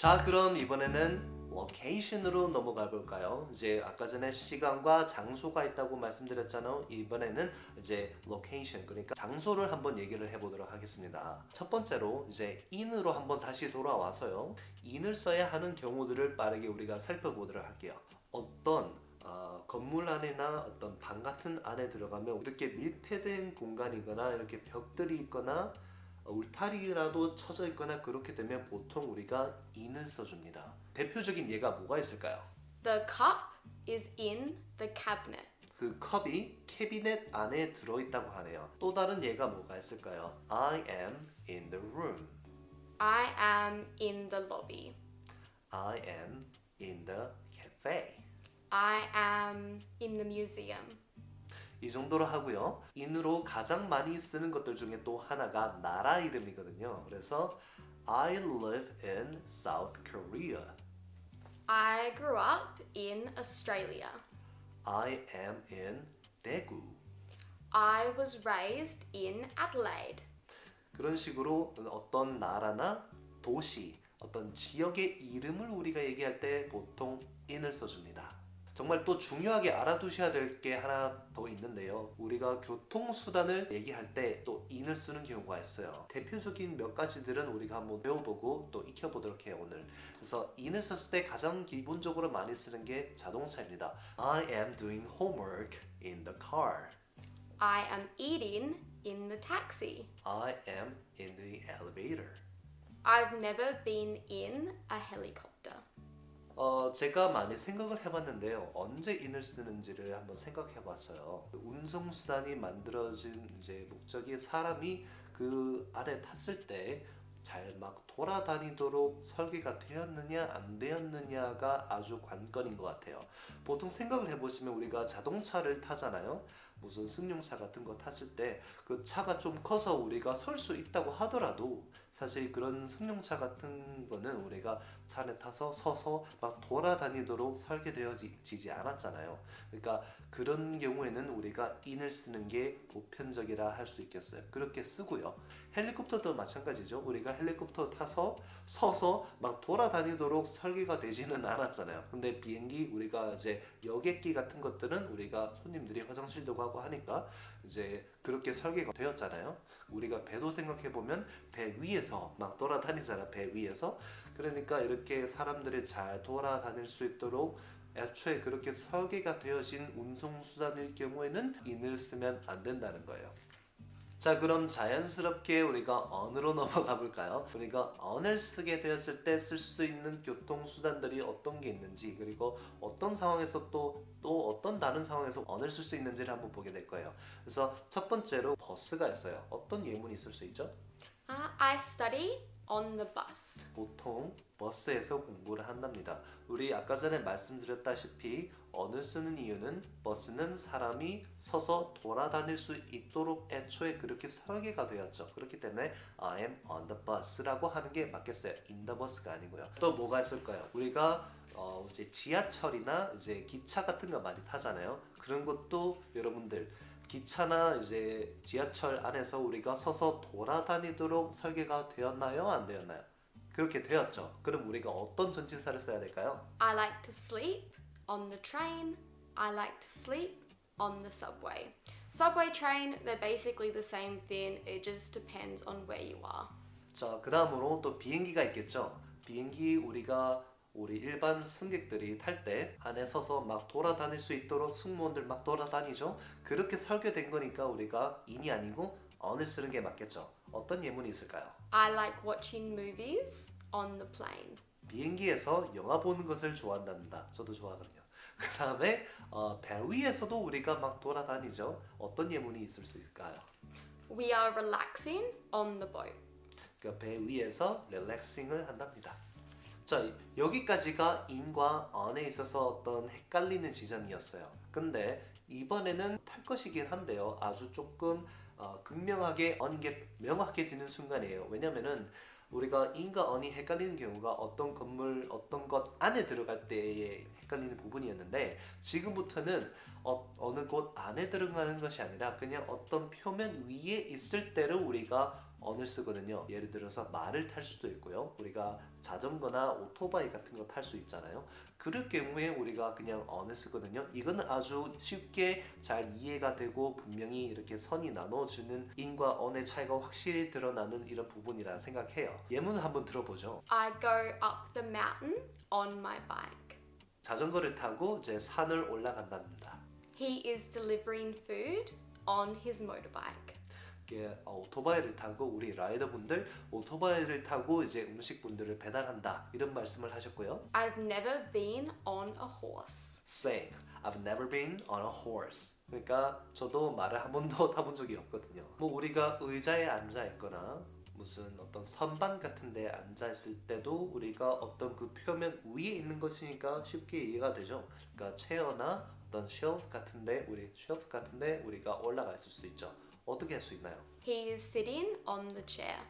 자, 그럼 이번에는 location으로 넘어가 볼까요? 이제 아까 전에 시간과 장소가 있다고 말씀드렸잖아요. 이번에는 이제 location, 그러니까 장소를 한번 얘기를 해보도록 하겠습니다. 첫 번째로 이제 in으로 한번 다시 돌아와서요. in을 써야 하는 경우들을 빠르게 우리가 살펴보도록 할게요. 어떤 건물 안에나 어떤 방 같은 안에 들어가면 이렇게 밀폐된 공간이거나 이렇게 벽들이 있거나 울타리라도 쳐져 있거나 그렇게 되면 보통 우리가 in을 써줍니다. 대표적인 예가 뭐가 있을까요? The cup is in the cabinet. 그 컵이 캐비넷 안에 들어있다고 하네요. 또 다른 예가 뭐가 있을까요? I am in the room. I am in the lobby. I am in the cafe. I am in the museum. 이 정도로 하고요. in으로 가장 많이 쓰는 것들 중에 또 하나가 나라 이름이거든요. 그래서 I live in South Korea. I grew up in Australia. I am in 대구. I was raised in Adelaide. 그런 식으로 어떤 나라나 도시, 어떤 지역의 이름을 우리가 얘기할 때 보통 in을 써줍니다. 정말 또 중요하게 알아두셔야 될 게 하나 더 있는데요. 우리가 교통수단을 얘기할 때 또 in을 쓰는 경우가 있어요. 대표적인 몇 가지들은 우리가 한번 배워보고 또 익혀보도록 해요, 오늘. 그래서 in을 썼을 때 가장 기본적으로 많이 쓰는 게 자동차입니다. I am doing homework in the car. I am eating in the taxi. I am in the elevator. I've never been in a helicopter. 제가 많이 생각을 해봤는데요. 언제 in을 쓰는지를 한번 생각해봤어요. 운송수단이 만들어진 이제 목적이 사람이 그 안에 탔을 때 잘 막 돌아다니도록 설계가 되었느냐 안 되었느냐가 아주 관건인 것 같아요. 보통 생각을 해보시면 우리가 자동차를 타잖아요. 무슨 승용차 같은 거 탔을 때 그 차가 좀 커서 우리가 설 수 있다고 하더라도 사실 그런 승용차 같은 거는 우리가 차 안에 타서 서서 막 돌아다니도록 설계되어지지 않았잖아요. 그러니까 그런 경우에는 우리가 in을 쓰는 게 보편적이라 할 수 있겠어요. 그렇게 쓰고요. 헬리콥터도 마찬가지죠. 우리가 헬리콥터 타서 서서 막 돌아다니도록 설계가 되지는 않았잖아요. 근데 비행기 우리가 이제 여객기 같은 것들은 우리가 손님들이 화장실도 가고 하니까 이제 그렇게 설계가 되었잖아요. 우리가 배도 생각해 보면 배 위에서 막 돌아다니잖아. 배 위에서. 그러니까 이렇게 사람들이 잘 돌아다닐 수 있도록 애초에 그렇게 설계가 되어진 운송수단일 경우에는 in을 쓰면 안 된다는 거예요. 자, 그럼 자연스럽게 우리가 on으로 넘어가 볼까요? 우리가 on을 쓰게 되었을 때 쓸 수 있는 교통수단들이 어떤 게 있는지, 그리고 어떤 상황에서 또 어떤 다른 상황에서 on을 쓸 수 있는지를 한번 보게 될 거예요. 그래서 첫 번째로 버스가 있어요. 어떤 예문이 있을 수 있죠? I study on the bus. 보통 버스에서 공부를 한답니다. 우리 아까 전에 말씀드렸다시피 on을 쓰는 이유는 버스는 사람이 서서 돌아다닐 수 있도록 애초에 그렇게 설계가 되었죠. 그렇기 때문에 I am on the bus라고 하는 게 맞겠어요. in the bus가 아니고요. 또 뭐가 있을까요? 우리가 이제 지하철이나 이제 기차 같은 거 많이 타잖아요. 그런 것도 여러분들 기차나 이제 지하철 안에서 우리가 서서 돌아다니도록 설계가 되었나요? 안 되었나요? 그렇게 되었죠. 그럼 우리가 어떤 전치사를 써야 될까요? I like to sleep on the train. I like to sleep on the subway. Subway, train, they're basically the same thing. It just depends on where you are. 자, 그 다음으로 또 비행기가 있겠죠. 비행기 우리 일반 승객들이 탈 때 안에 서서 막 돌아다닐 수 있도록 승무원들 막 돌아다니죠. 그렇게 설계된 거니까 우리가 in이 아니고 on을 쓰는 게 맞겠죠. 어떤 예문이 있을까요? I like watching movies on the plane. 비행기에서 영화 보는 것을 좋아한답니다. 저도 좋아하거든요. 그 다음에 배 위에서도 우리가 막 돌아다니죠. 어떤 예문이 있을 수 있을까요? We are relaxing on the boat. 그 배 위에서 릴렉싱을 한답니다. 자, 여기까지가 in과 on에 있어서 어떤 헷갈리는 지점이었어요. 근데 이번에는 탈 것이긴 한데요. 아주 조금 극명하게 on인 게 명확해지는 순간이에요. 왜냐면은 우리가 in과 on이 헷갈리는 경우가 어떤 건물, 어떤 것 안에 들어갈 때에 헷갈리는 부분이었는데 지금부터는 어느 곳 안에 들어가는 것이 아니라 그냥 어떤 표면 위에 있을 때를 우리가 on을 쓰거든요. 예를 들어서 말을 탈 수도 있고요. 우리가 자전거나 오토바이 같은 거 탈 수 있잖아요. 그럴 경우에 우리가 그냥 on을 쓰거든요. 이거는 아주 쉽게 잘 이해가 되고 분명히 이렇게 선이 나눠주는 in과 on의 차이가 확실히 드러나는 이런 부분이라 생각해요. 예문을 한번 들어보죠. I go up the mountain on my bike. 자전거를 타고 이제 산을 올라간답니다. He is delivering food on his motorbike. 이게 오토바이를 타고 우리 라이더분들 오토바이를 타고 이제 음식분들을 배달한다 이런 말씀을 하셨고요. I've never been on a horse. Same. I've never been on a horse. 그러니까 저도 말을 한 번도 타본 적이 없거든요. 뭐 우리가 의자에 앉아 있거나 무슨 어떤 선반 같은 데 앉아 있을 때도 우리가 어떤 그 표면 위에 있는 것이니까 쉽게 이해가 되죠. 그러니까 체어나 어떤 shelf 같은데 우리가 올라가 있을 수 있죠. 어떻게 할 수 있나요? He is sitting on the chair.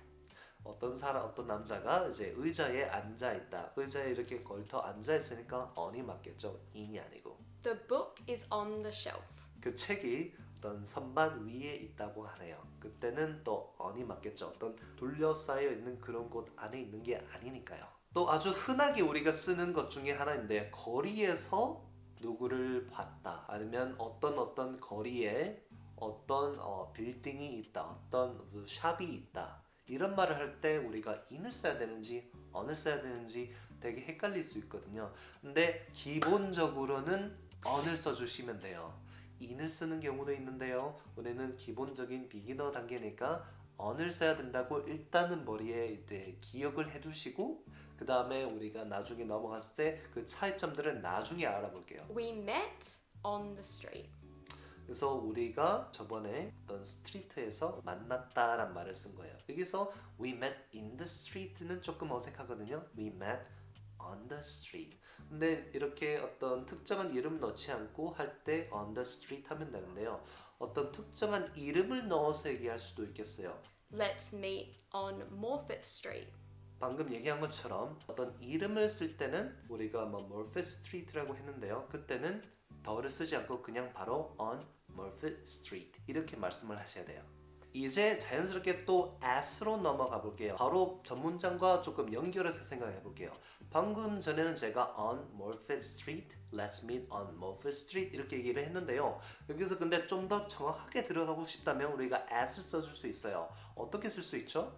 어떤 남자가 이제 의자에 앉아 있다. 의자에 이렇게 걸터 앉아 있으니까 on이 맞겠죠. in이 아니고. The book is on the shelf. 그 책이 어떤 선반 위에 있다고 하네요. 그때는 또 on이 맞겠죠. 어떤 둘러싸여 있는 그런 곳 안에 있는 게 아니니까요. 또 아주 흔하게 우리가 쓰는 것 중에 하나인데 거리에서 누구를 봤다. 아니면 어떤 거리에 어떤 빌딩이 있다. 어떤 샵이 있다. 이런 말을 할 때 우리가 in을 써야 되는지 on을 써야 되는지 되게 헷갈릴 수 있거든요. 근데 기본적으로는 on을 써주시면 돼요. in을 쓰는 경우도 있는데요. 우리는 기본적인 비기너 단계니까 on을 써야 된다고 일단은 머리에 이제 기억을 해두시고 그 다음에 우리가 나중에 넘어갔을 때 그 차이점들은 나중에 알아볼게요. We met on the street. 그래서 우리가 저번에 어떤 스트리트에서 만났다란 말을 쓴 거예요. 여기서 we met in the street는 조금 어색하거든요. We met on the street. 근데 이렇게 어떤 특정한 이름 넣지 않고 할 때 on the street 하면 되는데요. 어떤 특정한 이름을 넣어서 얘기할 수도 있겠어요. Let's meet on Morfett Street. 방금 얘기한 것처럼 어떤 이름을 쓸 때는 우리가 뭐 Morfett Street라고 했는데요. 그때는 더를 쓰지 않고 그냥 바로 on Morfett Street 이렇게 말씀을 하셔야 돼요. 이제 자연스럽게 또 as로 넘어가 볼게요. 바로 전문장과 조금 연결해서 생각해 볼게요. 방금 전에는 제가 on Morfett Street, let's meet on Morfett Street 이렇게 얘기를 했는데요. 여기서 근데 좀 더 정확하게 들어가고 싶다면 우리가 at을 써줄 수 있어요. 어떻게 쓸 수 있죠?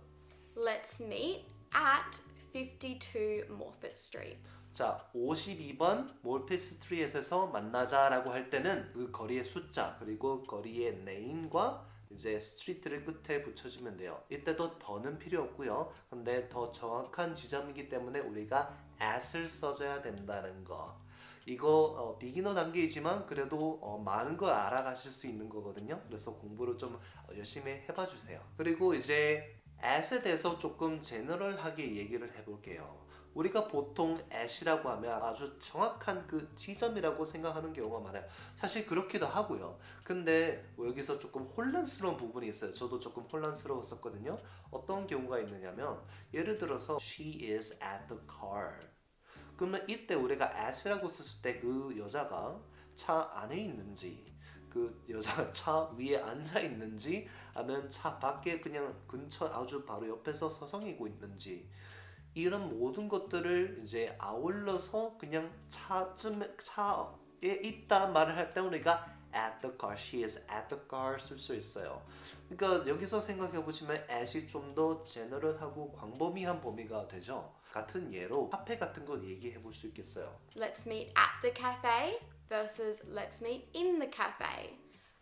Let's meet at 52 Morfett Street. 자, 52번 몰피 스트리트에서 만나자라고 할 때는 그 거리의 숫자 그리고 거리의 네임과 이제 스트리트를 끝에 붙여주면 돼요. 이때도 더는 필요 없고요. 근데 더 정확한 지점이기 때문에 우리가 at을 써줘야 된다는 거. 이거 비기너 단계이지만 그래도 많은 걸 알아가실 수 있는 거거든요. 그래서 공부를 좀 열심히 해봐 주세요. 그리고 이제 at에 대해서 조금 제너럴하게 얘기를 해볼게요. 우리가 보통 at이라고 하면 아주 정확한 그 지점이라고 생각하는 경우가 많아요. 사실 그렇기도 하고요. 근데 여기서 조금 혼란스러운 부분이 있어요. 저도 조금 혼란스러웠었거든요. 어떤 경우가 있느냐면 예를 들어서 she is at the car. 그러면 이때 우리가 at이라고 썼을 때 그 여자가 차 안에 있는지 그 여자가 차 위에 앉아 있는지 아니면 차 밖에 그냥 근처 아주 바로 옆에서 서성이고 있는지 이런 모든 것들을 이제 아울러서 그냥 차에 있다 말을 할 때 우리가 at the car, she is at the car 쓸 수 있어요. 그러니까 여기서 생각해 보시면 at이 좀 더 제너럴하고 광범위한 범위가 되죠. 같은 예로 카페 같은 걸 얘기해 볼 수 있겠어요. Let's meet at the cafe versus let's meet in the cafe.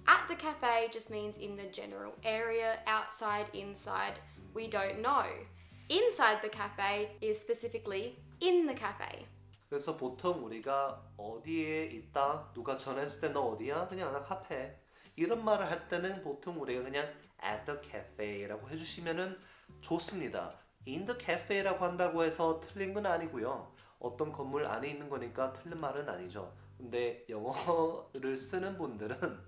At the cafe just means in the general area, outside, inside, we don't know. Inside the cafe is specifically in the cafe. 그래서 보통 우리가 어디에 있다 누가 전했을 때 너 어디야? 그냥 나 카페 이런 말을 할 때는 보통 우리가 그냥 at the cafe라고 해주시면은 좋습니다. in the cafe라고 한다고 해서 틀린 건 아니고요. 어떤 건물 안에 있는 거니까 틀린 말은 아니죠. 근데 영어를 쓰는 분들은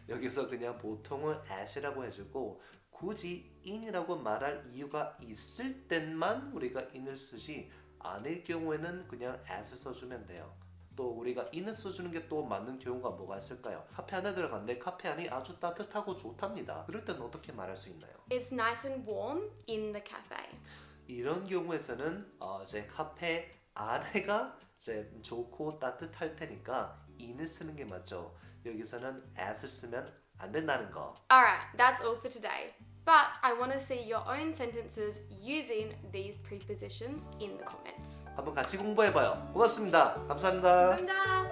여기서 그냥 보통을 at이라고 해주고 굳이 in이라고 말할 이유가 있을 때만 우리가 in을 쓰지 아닐 경우에는 그냥 at을 써주면 돼요. 또 우리가 in을 써주는 게 또 맞는 경우가 뭐가 있을까요? 카페 안에 들어갔는데 카페 안이 아주 따뜻하고 좋답니다. 그럴 때는 어떻게 말할 수 있나요? It's nice and warm in the cafe. 이런 경우에서는 이제 카페 안에가 이제 좋고 따뜻할 테니까 in을 쓰는 게 맞죠. 여기서는 as를 쓰면 안 된다는 거. Alright, that's all for today. But I want to see your own sentences using these prepositions in the comments. 한번 같이 공부해봐요. 고맙습니다. 감사합니다. 감사합니다.